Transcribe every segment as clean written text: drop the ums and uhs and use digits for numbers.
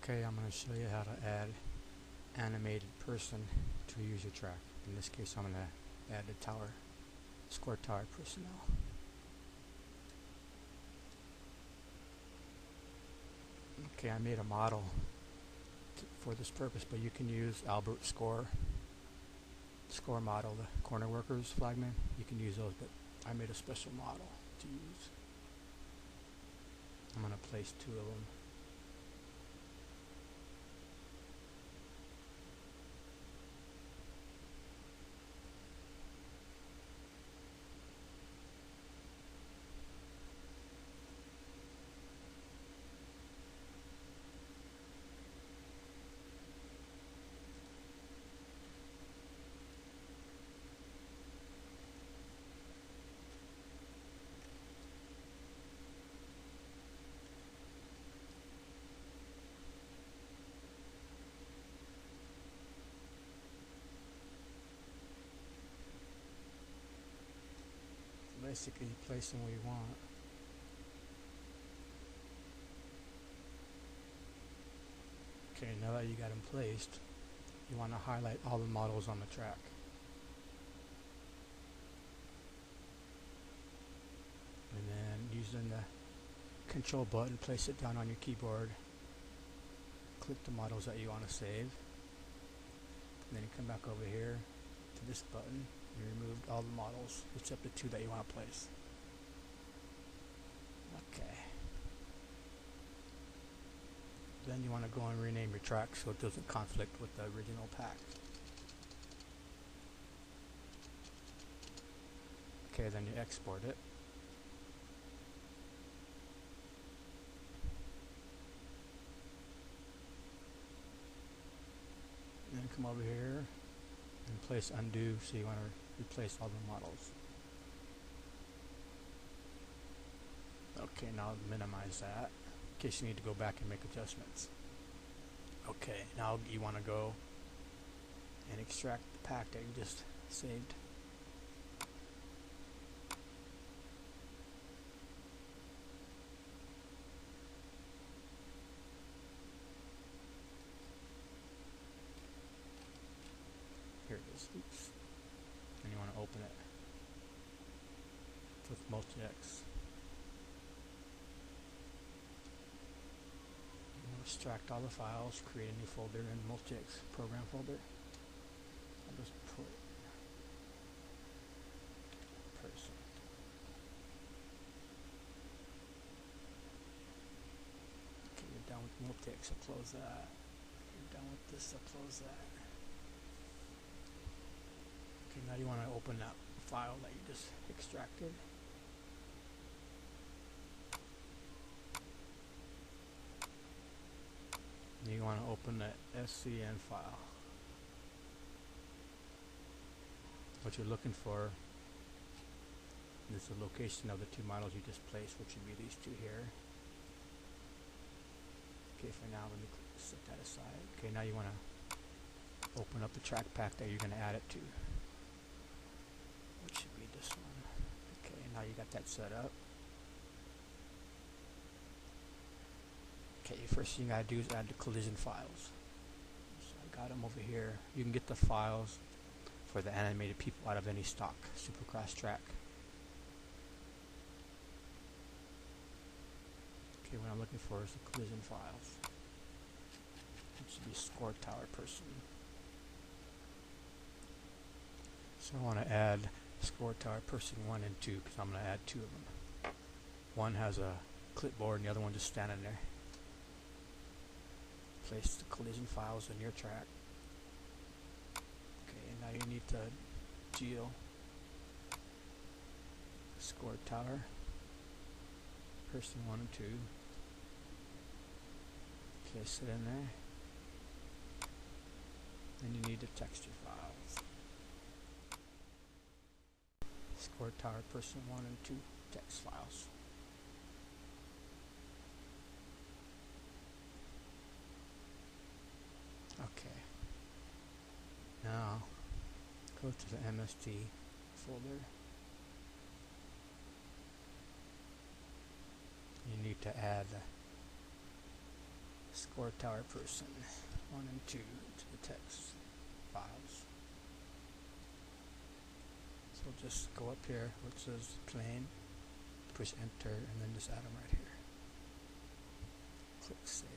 Okay, I'm going to show you how to add animated person to a user track. In this case, I'm going to add the score tower personnel. Okay, I made a model for this purpose, but you can use Albert score model, the corner workers flagman. You can use those, but I made a special model to use. I'm going to place two of them. Basically, you place them where you want. Okay, now that you got them placed, you want to highlight all the models on the track. And then using the control button, place it down on your keyboard. Click the models that you want to save. And then you come back over here to this button. You removed all the models except the two that you want to place. Okay. Then you want to go and rename your track so it doesn't conflict with the original pack. Okay, then you export it. And then come over here and place undo, so you want to replace all the models. Okay, now minimize that in case you need to go back and make adjustments. Okay, now you want to go and extract the pack that you just saved. Here it is. Oops. And you want to open it with multi-X. Extract all the files, create a new folder in multi-X program folder. I'll just put person. Okay, you're done with multi-X, I'll close that. You're done with this, I'll close that. Okay, now you want to open that file that you just extracted. You want to open the SCN file. What you're looking for is the location of the two models you just placed, which would be these two here. Okay, for now, let me set that aside. Okay, now you want to open up the track pack that you're going to add it to, which should be this one. Okay, now you got that set up. Okay, first thing you gotta do is add the collision files. So I got them over here. You can get the files for the animated people out of any stock Supercross track. Okay, what I'm looking for is the collision files. It should be ScoreTowerPerson. So I want to add ScoreTowerPerson 1 and 2 because I'm going to add two of them. One has a clipboard and the other one just standing there. Place the collision files in your track. Okay, and now you need to geo score tower person 1 and 2. Okay, sit in there. Then you need the texture files. Score tower person 1 and 2 text files. Okay, now go to the MST folder. You need to add ScoreTowerPerson 1 and 2 to the text files. So just go up here where it says plane, push enter, and then just add them right here. Click save.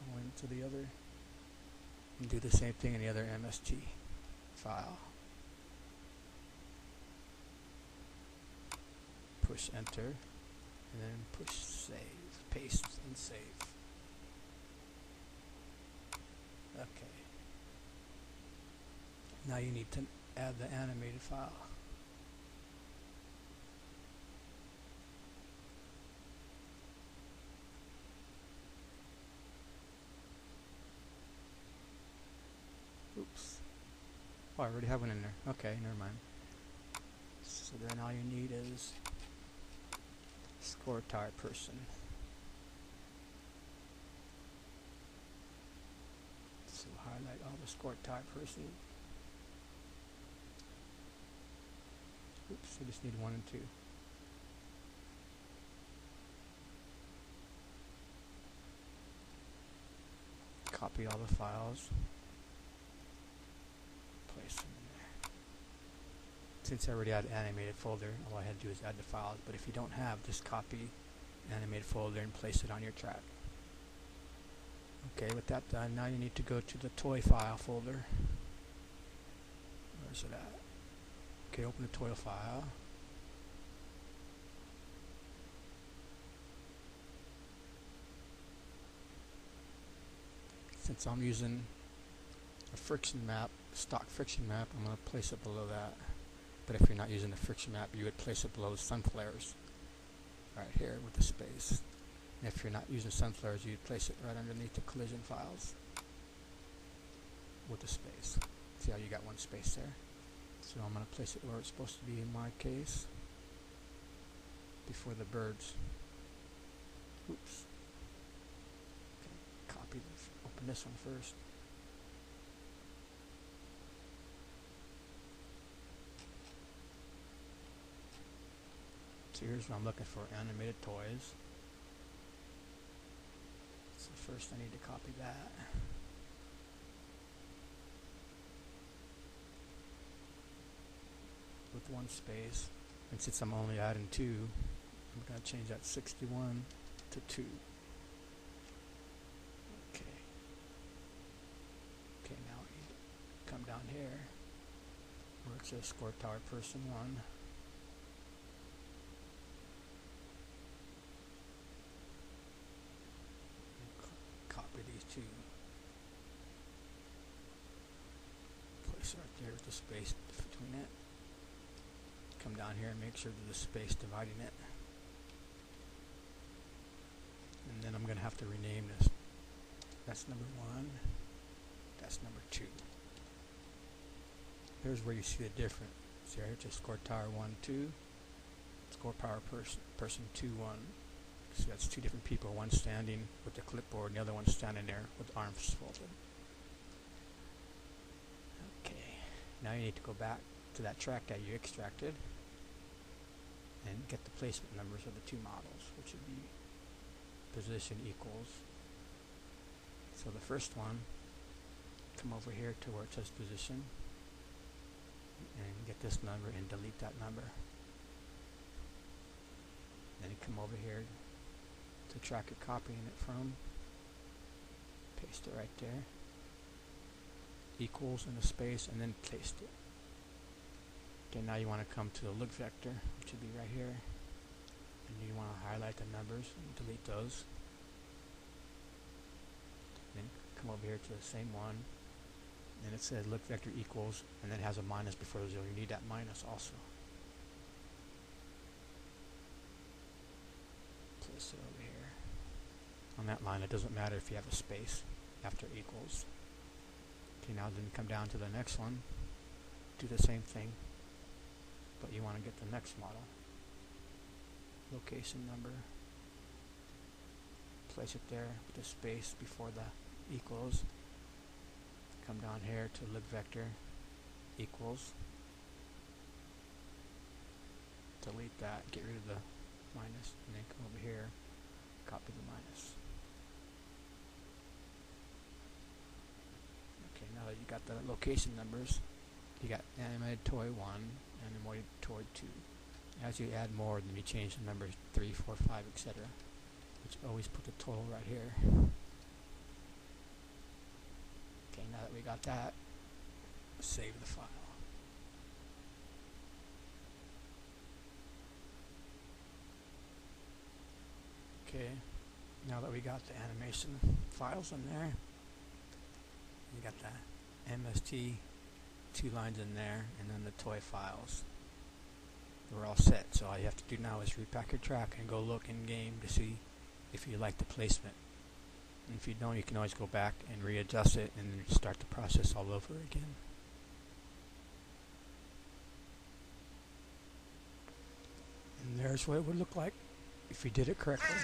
Go into the other and do the same thing in the other MST file. Push enter, and then push save, paste and save. Okay. Now you need to add the animated file. Oops. Oh, I already have one in there. Okay, never mind. So then all you need is ScoreTowerPerson. So highlight all the ScoreTowerPerson. Oops, I just need 1 and 2. Copy all the files. Place them in there. Since I already had an animated folder, all I had to do is add the files. But if you don't have, just copy animated folder and place it on your track. Okay, with that done, now you need to go to the toy file folder. Where's it at? Okay, open the toy file. Since I'm using a friction map, stock friction map, I'm going to place it below that. But if you're not using the friction map, you would place it below the sun flares. Right here with the space. And if you're not using sun flares, you'd place it right underneath the collision files with the space. See how you got one space there? So I'm going to place it where it's supposed to be in my case, before the birds. Oops. Okay, copy this. Open this one first. So here's what I'm looking for, animated toys. So first I need to copy that. With 1 space. And since I'm only adding 2, I'm going to change that 61 to 2. Okay. Okay, now I need to come down here where it says ScoreTowerPerson 1. Copy these 2. Place it right there with the space between it. Come down here and make sure there's a space dividing it. And then I'm going to have to rename this. That's number 1. That's number 2. Here's where you see the difference. See right here, it's ScoreTower 1, 2. ScoreTowerPerson 2, 1. So that's 2 different people. One standing with the clipboard, and the other one standing there with arms folded. Okay. Now you need to go back to that track that you extracted and get the placement numbers of the 2 models, which would be position equals. So the first one, come over here to where it says position and get this number and delete that number. Then you come over here to track you're copying it from, paste it right there, equals in the space, and then paste it. Okay, now you want to come to the look vector, which would be right here, and you want to highlight the numbers and delete those. Then come over here to the same one, and it says look vector equals, and then it has a minus before the 0. You need that minus also. Place it over here. On that line, it doesn't matter if you have a space after equals. Okay, now then come down to the next one, do the same thing, but you want to get the next model. Location number, place it there with the space before the equals. Come down here to look vector equals, delete that, get rid of the minus, and then come over here copy the minus. Okay, now that you got the location numbers, you got animated toy 1, animated toy 2. As you add more, then you change the numbers 3, 4, 5, etc. Which always put the total right here. Okay, now that we got that, save the file. Okay, now that we got the animation files in there, you got the MST, 2 lines in there, and then the toy files. We're all set, so all you have to do now is repack your track and go look in game to see if you like the placement. And if you don't, you can always go back and readjust it and start the process all over again. And there's what it would look like if you did it correctly.